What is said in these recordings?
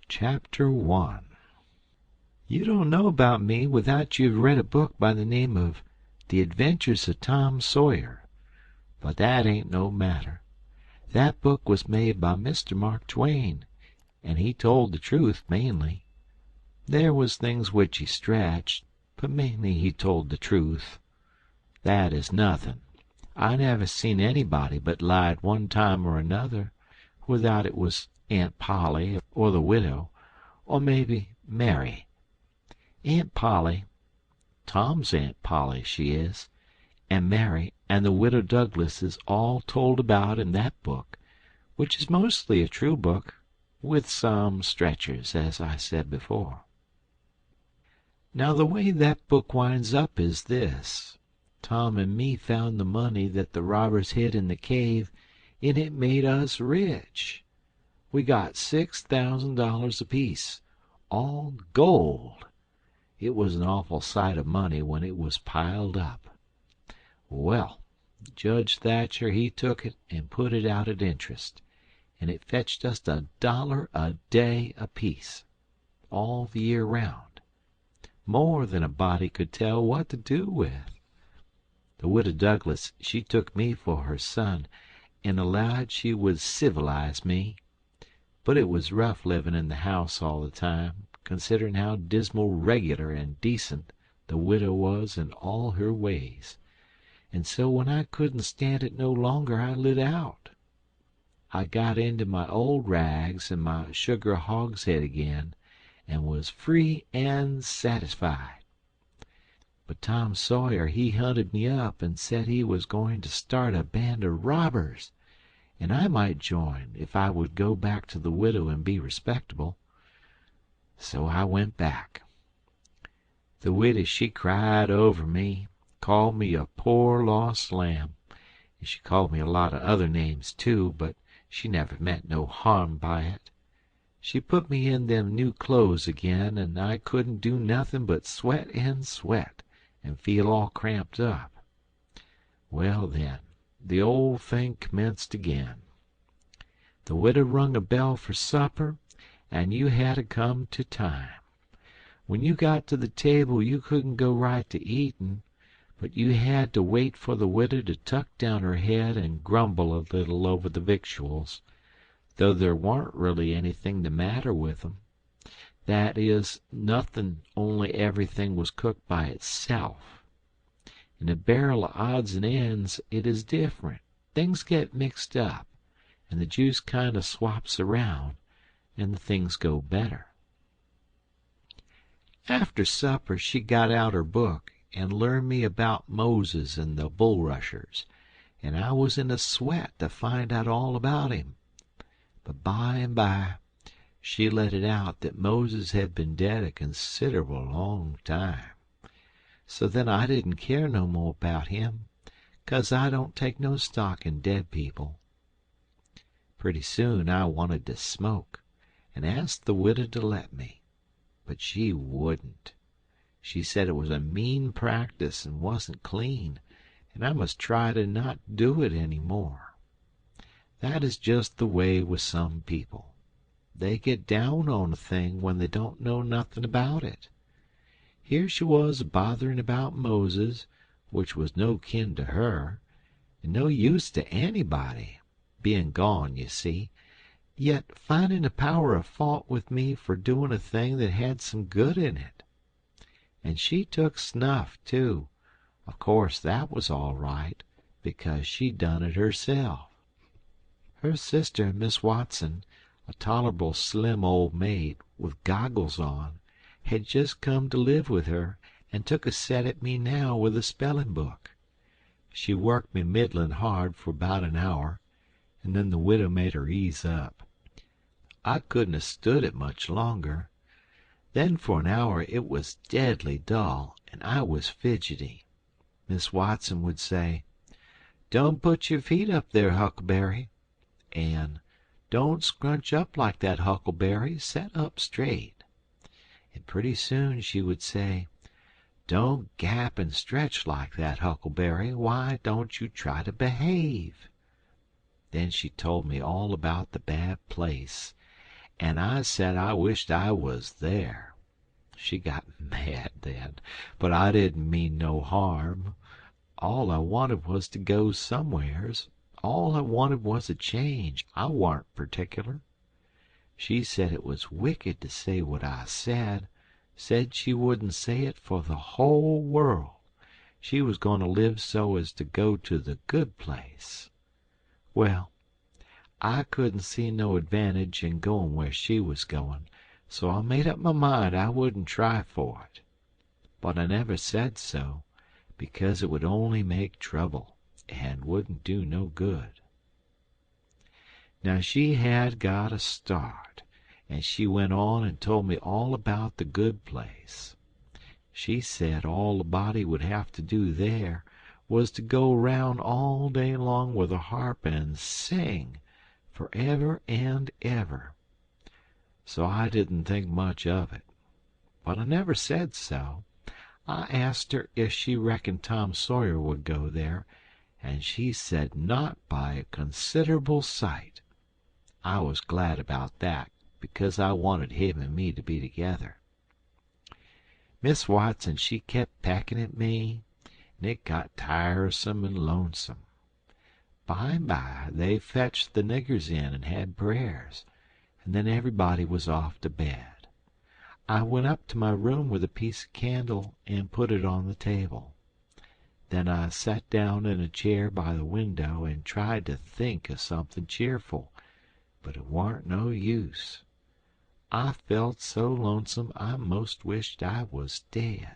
Chapter 1. You don't know about me without you've read a book by the name of The Adventures of Tom Sawyer. But that ain't no matter. That book was made by Mr. Mark Twain, and he told the truth mainly. There was things which he stretched, but mainly he told the truth. That is nothing. I never seen anybody but lied one time or another, without it was Aunt Polly or the widow, or maybe Mary. Aunt Polly, Tom's Aunt Polly, she is, and Mary and the widow Douglas is all told about in that book, which is mostly a true book, with some stretchers, as I said before. Now the way that book winds up is this. Tom and me found the money that the robbers hid in the cave, and it made us rich. We got $6,000 apiece, all gold. It was an awful sight of money when it was piled up. Well, Judge Thatcher he took it and put it out at interest, and it fetched us $1 a day apiece, all the year round, more than a body could tell what to do with. The widow Douglas she took me for her son, and allowed she would civilize me. But it was rough livin' in the house all the time, considerin' how dismal regular and decent the widow was in all her ways, and so when I couldn't stand it no longer I lit out. I got into my old rags and my sugar hogshead again, and was free and satisfied. But Tom Sawyer he hunted me up and said he was going to start a band of robbers, and I might join if I would go back to the widow and be respectable. So I went back. The widow she cried over me, called me a poor lost lamb, and she called me a lot of other names too, but she never meant no harm by it. She put me in them new clothes again, and I couldn't do nothin' but sweat and sweat, and feel all cramped up. Well, then, the old thing commenced again. The widow rung a bell for supper, and you had to come to time. When you got to the table you couldn't go right to eatin', but you had to wait for the widow to tuck down her head and grumble a little over the victuals, though there warn't really anything the matter with 'em. That is, nothin', only everything was cooked by itself. In a barrel of odds and ends it is different. Things get mixed up, and the juice kind of swaps around, and the things go better. After supper she got out her book and learned me about Moses and the bulrushers, and I was in a sweat to find out all about him. But by and by she let it out that Moses had been dead a considerable long time. So then I didn't care no more about him, 'cause I don't take no stock in dead people. Pretty soon I wanted to smoke, and asked the widow to let me, but she wouldn't. She said it was a mean practice and wasn't clean, and I must try to not do it any more. That is just the way with some people. They get down on a thing when they don't know nothin' about it. Here she was bothering about Moses, which was no kin to her, and no use to anybody, being gone, you see, yet finding a power of fault with me for doing a thing that had some good in it. And she took snuff, too. Of course that was all right, because she done it herself. Her sister, Miss Watson, a tolerable slim old maid with goggles on, had just come to live with her, and took a set at me now with a spellin' book. She worked me middlin' hard for about an hour, and then the widow made her ease up. I couldn't have stood it much longer. Then for an hour it was deadly dull, and I was fidgety. Miss Watson would say, "Don't put your feet up there, Huckleberry," and "Don't scrunch up like that, Huckleberry. Set up straight." And pretty soon she would say, "Don't gap and stretch like that, Huckleberry. Why don't you try to behave?" Then she told me all about the bad place, and I said I wished I was there. She got mad then, but I didn't mean no harm. All I wanted was to go somewheres. All I wanted was a change. I warn't particular. She said it was wicked to say what I said she wouldn't say it for the whole world. She was going to live so as to go to the good place. Well, I couldn't see no advantage in going where she was going, so I made up my mind I wouldn't try for it. But I never said so, because it would only make trouble, and wouldn't do no good. Now she had got a start, and she went on and told me all about the good place. She said all a body would have to do there was to go round all day long with a harp and sing for ever and ever. So I didn't think much of it. But I never said so. I asked her if she reckoned Tom Sawyer would go there, and she said not by a considerable sight. I was glad about that, because I wanted him and me to be together. Miss Watson, she kept pecking at me, and it got tiresome and lonesome. By they fetched the niggers in and had prayers, and then everybody was off to bed. I went up to my room with a piece of candle and put it on the table. Then I sat down in a chair by the window and tried to think of something cheerful, but it warn't no use. I felt so lonesome I most wished I was dead.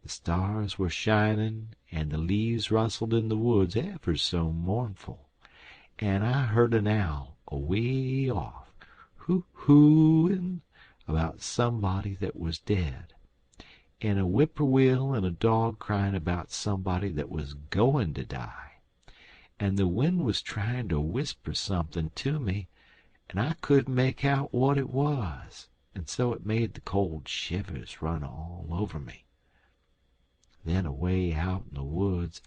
The stars were shining, and the leaves rustled in the woods ever so mournful, and I heard an owl away off hoo-hooing about somebody that was dead, and a whippoorwill and a dog crying about somebody that was going to die, and the wind was trying to whisper something to me, and I couldn't make out what it was, and so it made the cold shivers run all over me. Then away out in the woods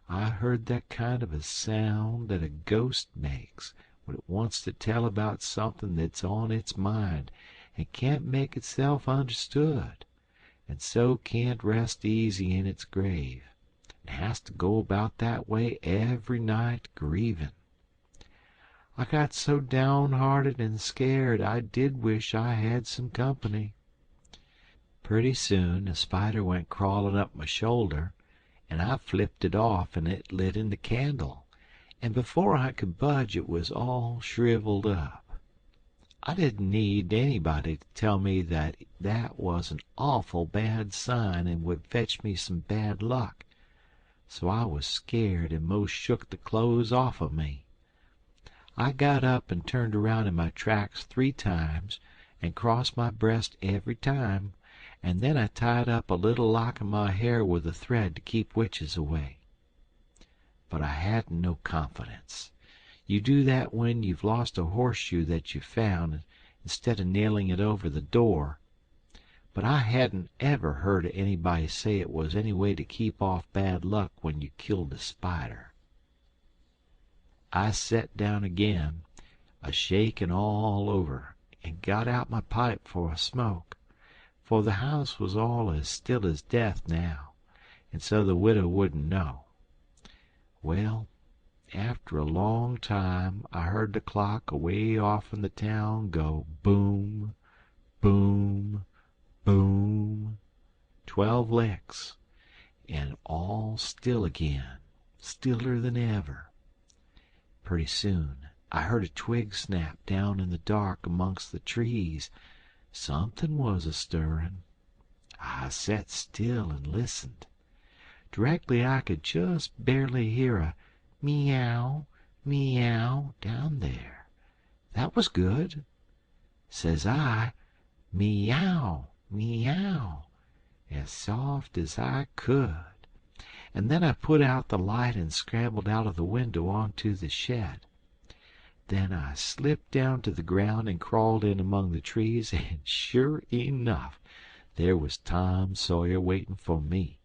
I heard that kind of a sound that a ghost makes when it wants to tell about something that's on its mind and can't make itself understood, and so can't rest easy in its grave, and has to go about that way every night grieving. I got so downhearted and scared I did wish I had some company. Pretty soon a spider went crawling up my shoulder, and I flipped it off and it lit in the candle, and before I could budge it was all shriveled up. I didn't need anybody to tell me that that was an awful bad sign and would fetch me some bad luck, so I was scared and most shook the clothes off of me. I got up and turned around in my tracks 3 times and crossed my breast every time, and then I tied up a little lock of my hair with a thread to keep witches away. But I hadn't no confidence. You do that when you've lost a horseshoe that you found, instead of nailing it over the door. But I hadn't ever heard anybody say it was any way to keep off bad luck when you killed a spider. I set down again, a shaking all over, and got out my pipe for a smoke, for the house was all as still as death now, and so the widow wouldn't know. Well, after a long time I heard the clock away off in the town go boom, boom, boom, 12 licks, and all still again, stiller than ever. Pretty soon I heard a twig snap down in the dark amongst the trees. Something was a-stirring. I set still and listened. Directly I could just barely hear a meow, meow down there. That was good. Says I, meow, meow, as soft as I could. And then I put out the light and scrambled out of the window onto the shed. Then I slipped down to the ground and crawled in among the trees, and sure enough there was Tom Sawyer waiting for me.